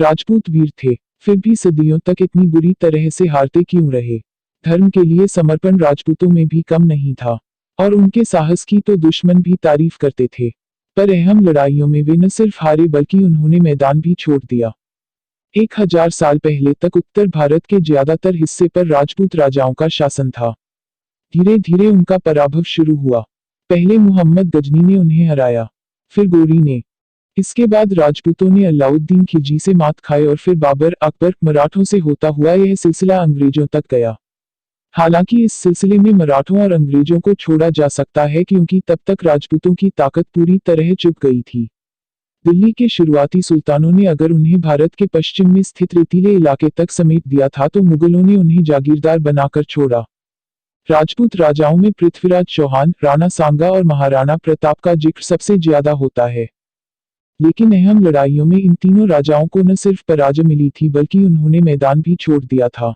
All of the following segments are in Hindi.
राजपूत वीर थे, फिर भी सदियों तक इतनी बुरी तरह से हारते क्यों रहे? धर्म के लिए समर्पण राजपूतों में भी कम नहीं था, और उनके साहस की तो दुश्मन भी तारीफ करते थे। पर अहम लड़ाइयों में वे न सिर्फ हारे बल्कि उन्होंने मैदान भी छोड़ दिया। 1000 साल पहले तक उत्तर भारत के ज्यादातर हिस्से पर राजपूत राजाओं का शासन था। धीरे धीरे उनका पराभव शुरू हुआ। पहले मोहम्मद गजनी ने उन्हें हराया, फिर गोरी ने। इसके बाद राजपूतों ने अलाउद्दीन खिलजी से मात खाई और फिर बाबर, अकबर, मराठों से होता हुआ यह सिलसिला अंग्रेजों तक गया। हालांकि इस सिलसिले में मराठों और अंग्रेजों को छोड़ा जा सकता है क्योंकि तब तक राजपूतों की ताकत पूरी तरह चुक गई थी। दिल्ली के शुरुआती सुल्तानों ने अगर उन्हें भारत के पश्चिम में स्थित रेतीले इलाके तक समेट दिया था तो मुगलों ने उन्हें जागीरदार बनाकर छोड़ा। राजपूत राजाओं में पृथ्वीराज चौहान, राणा सांगा और महाराणा प्रताप का जिक्र सबसे ज्यादा होता है। लेकिन अहम लड़ाइयों में इन तीनों राजाओं को न सिर्फ पराजय मिली थी बल्कि उन्होंने मैदान भी छोड़ दिया था।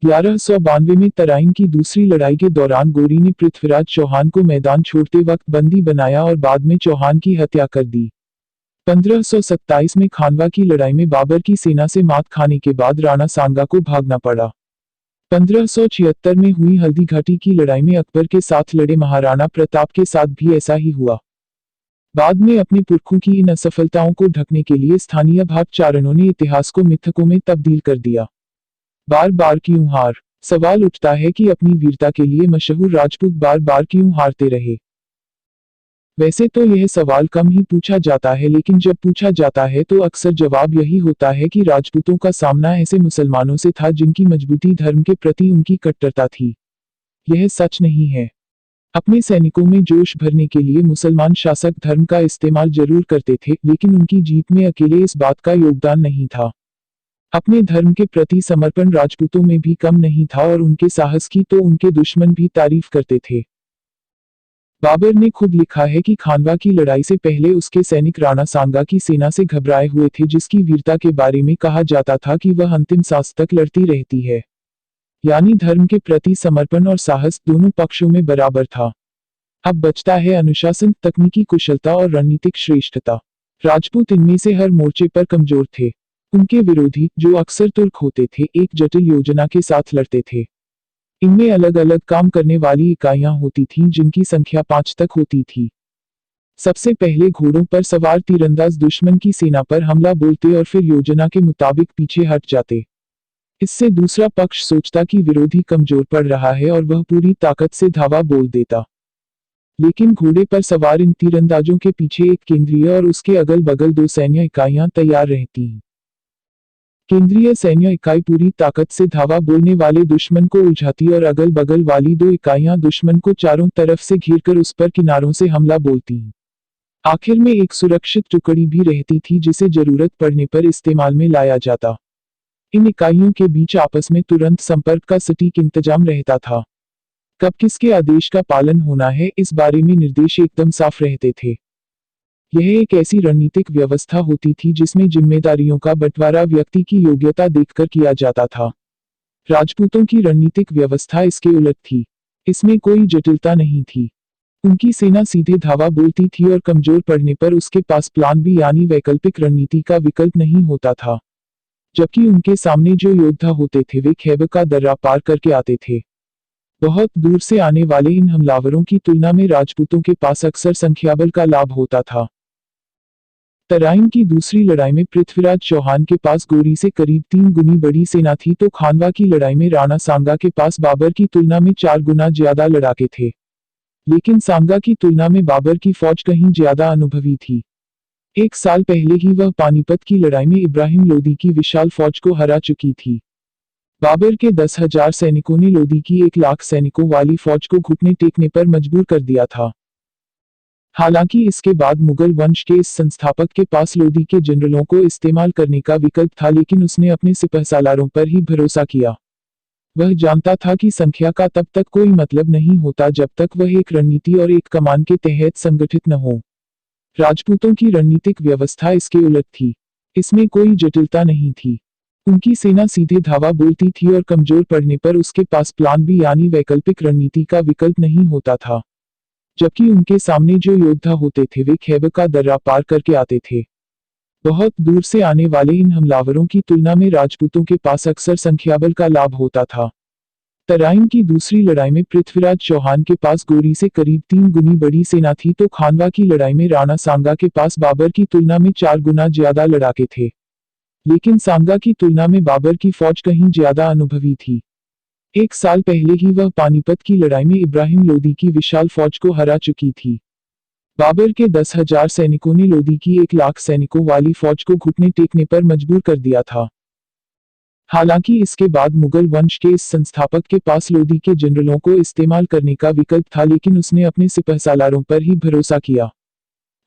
1192 में तराइन की दूसरी लड़ाई के दौरान गोरी ने पृथ्वीराज चौहान को मैदान छोड़ते वक्त बंदी बनाया और बाद में चौहान की हत्या कर दी। 1527 में खानवा की लड़ाई में बाबर की सेना से मात खाने के बाद राणा सांगा को भागना पड़ा। 1576 में हुई हल्दी घाटी की लड़ाई में अकबर के साथ लड़े महाराणा प्रताप के साथ भी ऐसा ही हुआ। बाद में अपने पुरखों की इन असफलताओं को ढकने के लिए स्थानीय भागचारणों ने इतिहास को मिथकों में तब्दील कर दिया। बार बार क्यों हार? सवाल उठता है कि अपनी वीरता के लिए मशहूर राजपूत बार बार क्यों हारते रहे। वैसे तो यह सवाल कम ही पूछा जाता है, लेकिन जब पूछा जाता है तो अक्सर जवाब यही होता है कि राजपूतों का सामना ऐसे मुसलमानों से था जिनकी मजबूती धर्म के प्रति उनकी कट्टरता थी। यह सच नहीं है। अपने सैनिकों में जोश भरने के लिए मुसलमान शासक धर्म का इस्तेमाल जरूर करते थे, लेकिन उनकी जीत में अकेले इस बात का योगदान नहीं था। अपने धर्म के प्रति समर्पण राजपूतों में भी कम नहीं था और उनके साहस की तो उनके दुश्मन भी तारीफ करते थे। बाबर ने खुद लिखा है कि खानवा की लड़ाई से पहले उसके सैनिक राणा सांगा की सेना से घबराए हुए थे, जिसकी वीरता के बारे में कहा जाता था कि वह अंतिम सांस तक लड़ती रहती है। यानी धर्म के प्रति समर्पण और साहस दोनों पक्षों में बराबर था। अब बचता है अनुशासन, तकनीकी कुशलता और रणनीतिक श्रेष्ठता। राजपूत इनमें से हर मोर्चे पर कमजोर थे। उनके विरोधी, जो अक्सर तुर्क होते थे, एक जटिल योजना के साथ लड़ते थे। इनमें अलग अलग काम करने वाली इकाइयां होती थीं जिनकी संख्या 5 तक होती थी। सबसे पहले घोड़ों पर सवार तीरंदाज दुश्मन की सेना पर हमला बोलते और फिर योजना के मुताबिक पीछे हट जाते। इससे दूसरा पक्ष सोचता कि विरोधी कमजोर पड़ रहा है और वह पूरी ताकत से धावा बोल देता। लेकिन घोड़े पर सवार इन तीरंदाजों के पीछे एक केंद्रीय और उसके अगल बगल 2 सैन्य इकाइयां तैयार रहती। केंद्रीय सैन्य इकाई पूरी ताकत से धावा बोलने वाले दुश्मन को उलझाती और अगल बगल वाली 2 इकाइयां दुश्मन को चारों तरफ से घेरकर उस पर किनारों से हमला बोलती। आखिर में एक सुरक्षित टुकड़ी भी रहती थी जिसे जरूरत पड़ने पर इस्तेमाल में लाया जाता। इन इकाइयों के बीच आपस में तुरंत संपर्क का सटीक इंतजाम रहता था। कब किसके आदेश का पालन होना है, इस बारे में निर्देश एकदम साफ रहते थे। यह एक ऐसी रणनीतिक व्यवस्था होती थी जिसमें जिम्मेदारियों का बंटवारा व्यक्ति की योग्यता देखकर किया जाता था। राजपूतों की रणनीतिक व्यवस्था इसके उलट थी। इसमें कोई जटिलता नहीं थी। उनकी सेना सीधे धावा बोलती थी और कमजोर पड़ने पर उसके पास प्लान बी यानी वैकल्पिक रणनीति का विकल्प नहीं होता था। जबकि उनके सामने जो योद्धा होते थे वे खैबर का दर्रा पार करके आते थे। बहुत दूर से आने वाले इन हमलावरों की तुलना में राजपूतों के पास अक्सर संख्याबल का लाभ होता था। तराइन की दूसरी लड़ाई में पृथ्वीराज चौहान के पास गोरी से करीब 3 गुनी बड़ी सेना थी, तो खानवा की लड़ाई में राणा सांगा के पास बाबर की तुलना में 4 गुना ज्यादा लड़ाके थे। लेकिन सांगा की तुलना में बाबर की फौज कहीं ज्यादा अनुभवी थी। 1 साल पहले ही वह पानीपत की लड़ाई में इब्राहिम लोदी की विशाल फौज को हरा चुकी थी। बाबर के 10,000 सैनिकों ने लोदी की 1 लाख सैनिकों वाली फौज को घुटने टेकने पर मजबूर कर दिया था। हालांकि इसके बाद मुगल वंश के इस संस्थापक के पास लोदी के जनरलों को इस्तेमाल करने का विकल्प था, लेकिन उसने अपने सिपहसालारों पर ही भरोसा किया। वह जानता था कि संख्या का तब तक कोई मतलब नहीं होता जब तक वह एक रणनीति और एक कमान के तहत संगठित न हो। राजपूतों की रणनीतिक व्यवस्था इसके उलट थी। इसमें कोई जटिलता नहीं थी। उनकी सेना सीधे धावा बोलती थी और कमजोर पड़ने पर उसके पास प्लान बी यानी वैकल्पिक रणनीति का विकल्प नहीं होता था। जबकि उनके सामने जो योद्धा होते थे वे खैबर का दर्रा पार करके आते थे। बहुत दूर से आने वाले इन हमलावरों की तुलना में राजपूतों के पास अक्सर संख्याबल का लाभ होता था। तराइन की दूसरी लड़ाई में पृथ्वीराज चौहान के पास गोरी से करीब 3 गुनी बड़ी सेना थी तो खानवा की लड़ाई में राणा सांगा के पास बाबर की तुलना में 4 गुना ज्यादा लड़ाके थे। लेकिन सांगा की तुलना में बाबर की फौज कहीं ज्यादा अनुभवी थी। 1 साल पहले ही वह पानीपत की लड़ाई में इब्राहिम लोदी की विशाल फौज को हरा चुकी थी। बाबर के 10,000 सैनिकों ने लोदी की 1 लाख सैनिकों वाली फौज को घुटने टेकने पर मजबूर कर दिया था। हालांकि इसके बाद मुगल वंश के इस संस्थापक के पास लोदी के जनरलों को इस्तेमाल करने का विकल्प था, लेकिन उसने अपने सिपहसालारों पर ही भरोसा किया।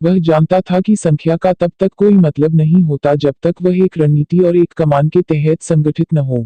वह जानता था कि संख्या का तब तक कोई मतलब नहीं होता जब तक वह एक रणनीति और एक कमान के तहत संगठित न हो।